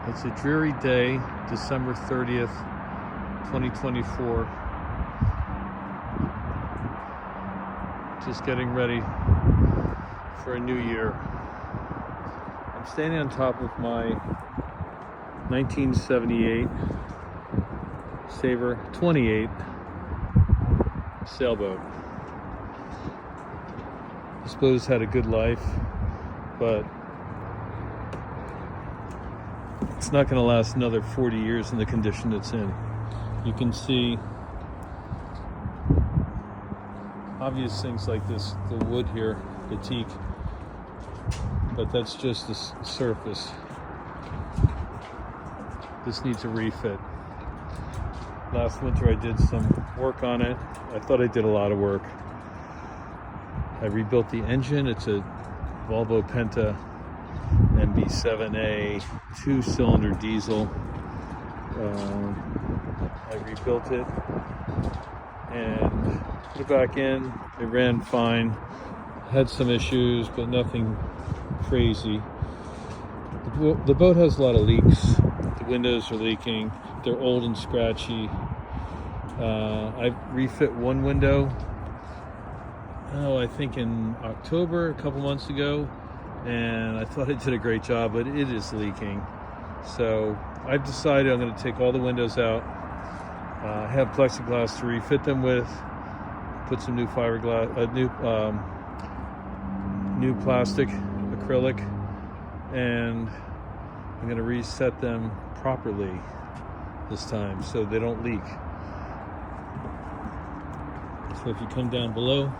It's a dreary day, December 30th, 2024. Just getting ready for a new year. I'm standing on top of my 1978 Sabre 28 sailboat. This boat has had a good life, but it's not going to last another 40 years in the condition it's in. You can see obvious things like this, the wood here, the teak, but that's just the surface. This needs a refit. Last winter I did some work on it. I thought I did a lot of work. I rebuilt the engine. It's a Volvo Penta MB7A 2-cylinder diesel. I rebuilt it and put it back in. It ran fine. Had some issues, but nothing crazy. The boat has a lot of leaks. The windows are leaking. They're old and scratchy. I refit one window, I think in October, a couple months ago, and I thought I did a great job, but it is leaking. So I've decided I'm going to take all the windows out. I have plexiglass to refit them with, put some new fiberglass, new plastic acrylic, and I'm going to reset them properly this time so they don't leak. So if you come down below,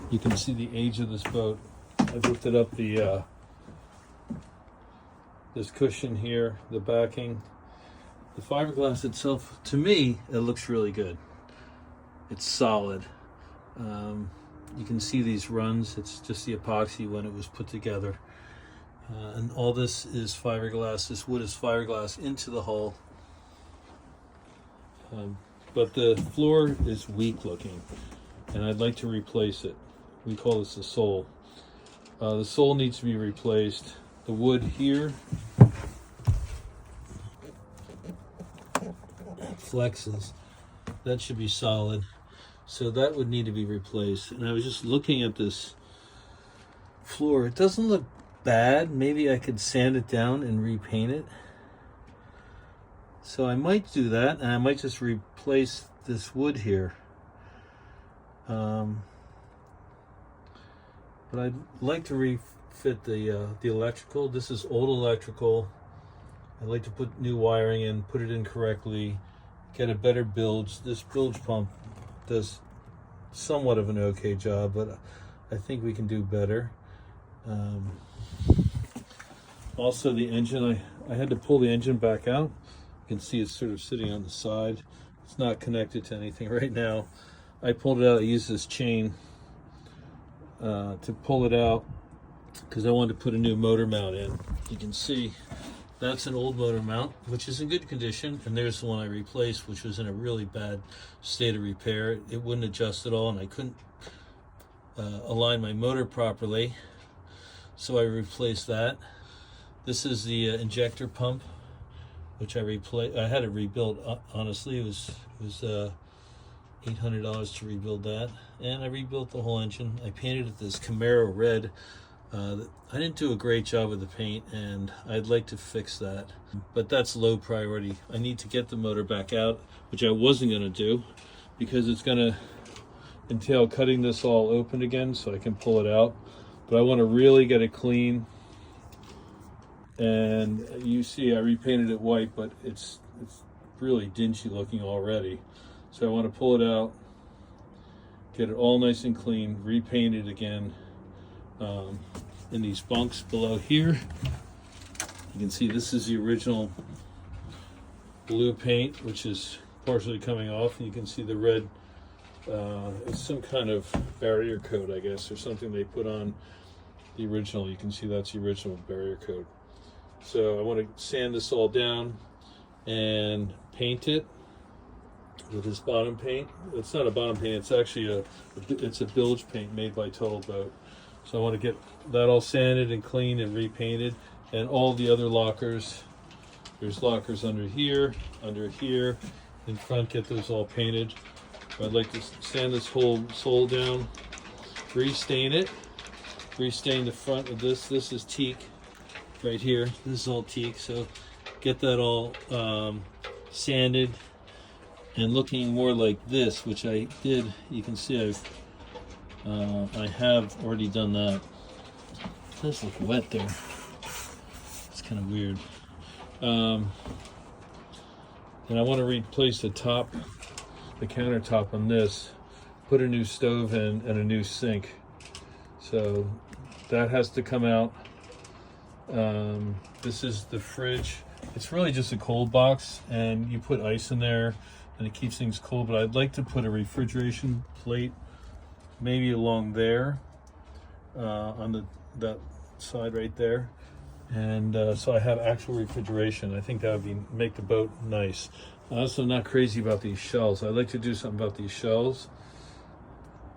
you can see the age of this boat. I've lifted up the this cushion here, the backing. The fiberglass itself, to me, it looks really good. It's solid. You can see these runs. It's just the epoxy when it was put together. And all this is fiberglass. This wood is fiberglass into the hull. But the floor is weak looking, and I'd like to replace it. We call this the sole. The sole needs to be replaced. The wood here flexes. That should be solid. So that would need to be replaced. And I was just looking at this floor. It doesn't look bad. Maybe I could sand it down and repaint it. So I might do that, and I might just replace this wood here. But I'd like to refit the electrical. This is old electrical. I'd like to put new wiring in, put it in correctly, get a better bilge. This bilge pump does somewhat of an okay job, but I think we can do better. Also the engine, I had to pull the engine back out. You can see it's sort of sitting on the side. It's not connected to anything right now. I pulled it out. I used this chain to pull it out because I wanted to put a new motor mount in. You can see that's an old motor mount, which is in good condition, and there's the one I replaced, which was in a really bad state of repair. It wouldn't adjust at all, and I couldn't align my motor properly, so I replaced that. This is the injector pump, which I had it rebuilt. Honestly, it was $800 to rebuild that, and I rebuilt the whole engine. I painted it this Camaro red. I didn't do a great job with the paint, and I'd like to fix that, but that's low priority. I need to get the motor back out, which I wasn't going to do because it's going to entail cutting this all open again so I can pull it out. But I want to really get it clean. And you see I repainted it white, but it's really dingy looking already. So I want to pull it out, get it all nice and clean, repaint it again. In these bunks below here, you can see this is the original blue paint, which is partially coming off, and you can see the red. It's some kind of barrier coat, I guess, or something they put on the original. You can see that's the original barrier coat. So I want to sand this all down and paint it with this bottom paint. It's not a bottom paint, it's actually it's a bilge paint made by Total Boat. So I want to get that all sanded and cleaned and repainted, and all the other lockers. There's lockers under here, in front, get those all painted. I'd like to sand this whole sole down, restain it, restain the front of this. This is teak right here. This is all teak, so get that all sanded and looking more like this, which I did. You can see I have already done that. It does look wet there. It's kind of weird. And I want to replace the top, the countertop on this, put a new stove in and a new sink. So that has to come out. This is the fridge. It's really just a cold box, and you put ice in there and it keeps things cool, but I'd like to put a refrigeration plate maybe along there, on that side right there. And so I have actual refrigeration. I think that would make the boat nice. I'm also not crazy about these shells. I'd like to do something about these shells.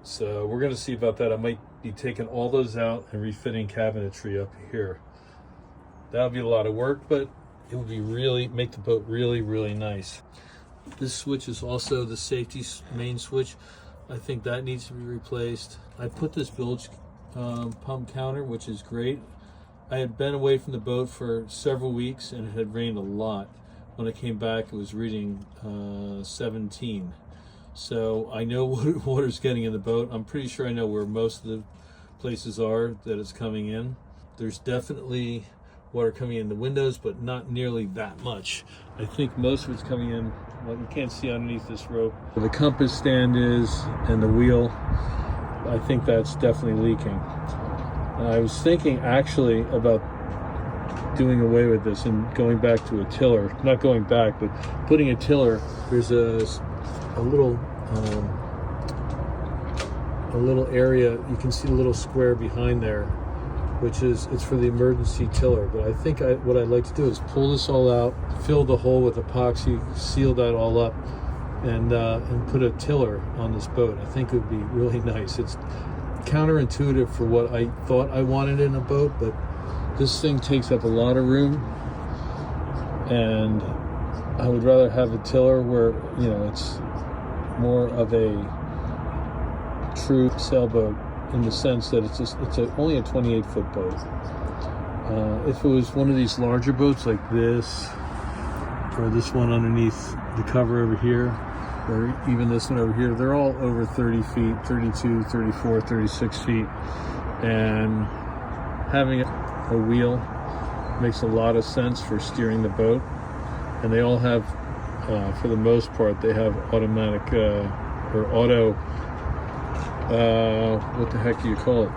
So we're gonna see about that. I might be taking all those out and refitting cabinetry up here. That would be a lot of work, but it would be make the boat really, really nice. This switch is also the safety main switch. I think that needs to be replaced. I put this bilge pump counter, which is great. I had been away from the boat for several weeks and it had rained a lot. When I came back, it was reading 17. So I know what water's getting in the boat. I'm pretty sure I know where most of the places are that it's coming in. There's definitely water coming in the windows, but not nearly that much. I think most of it's coming in, well, you can't see underneath this rope. Where the compass stand is and the wheel, I think that's definitely leaking. I was thinking actually about doing away with this and going back to a tiller. Not going back, but putting a tiller. There's a little area. You can see a little square behind there, which is, it's for the emergency tiller. But I think what I'd like to do is pull this all out, fill the hole with epoxy, seal that all up, and put a tiller on this boat. I think it would be really nice. It's counterintuitive for what I thought I wanted in a boat, but this thing takes up a lot of room, and I would rather have a tiller where, you know, it's more of a true sailboat in the sense that it's only a 28-foot boat. If it was one of these larger boats like this, or this one underneath the cover over here, or even this one over here, they're all over 30 feet, 32, 34, 36 feet. And having a wheel makes a lot of sense for steering the boat. And they all have, for the most part, they have automatic, or auto, what the heck do you call it?